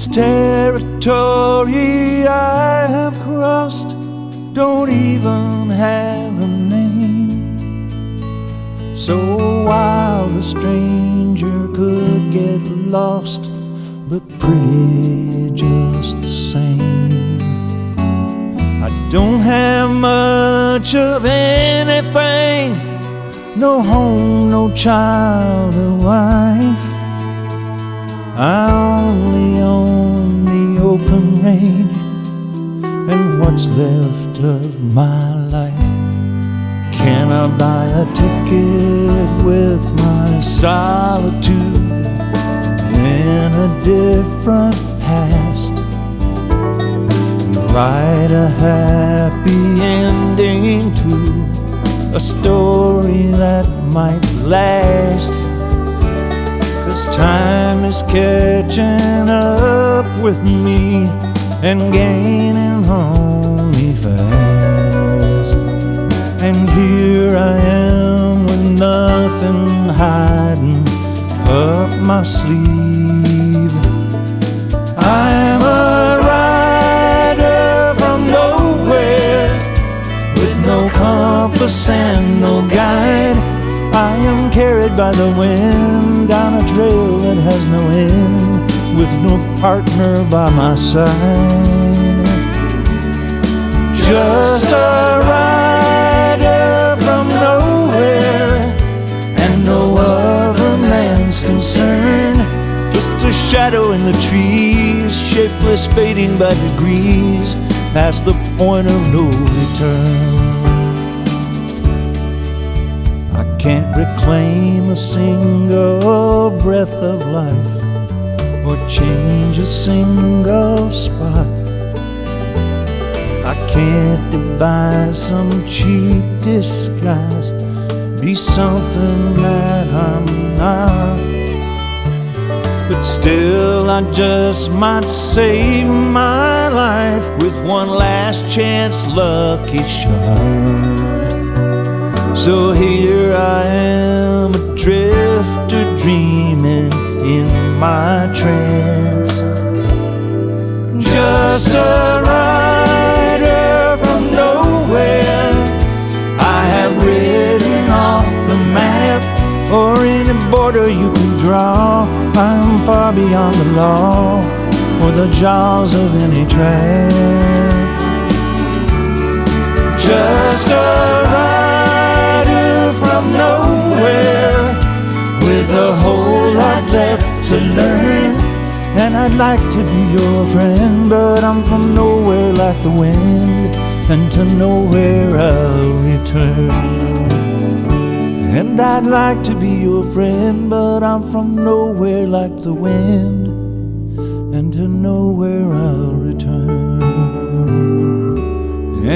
This territory I have crossed don't even have a name. So wild a stranger could get lost, but pretty just the same. I don't have much of anything, no home, no child or wife. I only own the open range and what's left of my life. Can I buy a ticket with my solitude in a different past and write a happy ending to a story that might last? 'Cause time is catching up with me and gaining on me fast. And here I am with nothing hiding up my sleeve. I'm a rider from nowhere with no compass and no guide. I am carried by the wind down a trail that has no end, with no partner by my side. Just a rider from nowhere and no other man's concern. Just a shadow in the trees, shapeless, fading by degrees, past the point of no return. Can't reclaim a single breath of life or change a single spot. I can't devise some cheap disguise, be something that I'm not. But still I just might save my life with one last chance lucky shot. So here I am, a drifter dreaming in my trance. Just a rider from nowhere. I have written off the map or any border you can draw. I'm far beyond the law or the jaws of any trap. Just a rider from nowhere with a whole lot left to learn. And I'd like to be your friend, but I'm from nowhere like the wind, and to nowhere I'll return. And I'd like to be your friend, but I'm from nowhere like the wind, and to nowhere I'll return.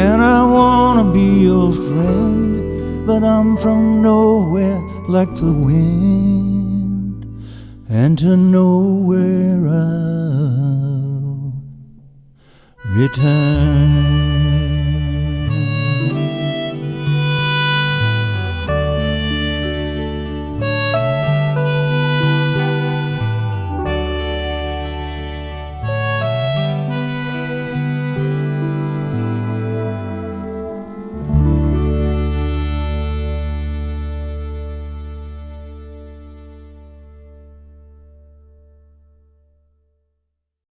And I wanna be your friend, but I'm from nowhere like the wind, and to nowhere I'll return.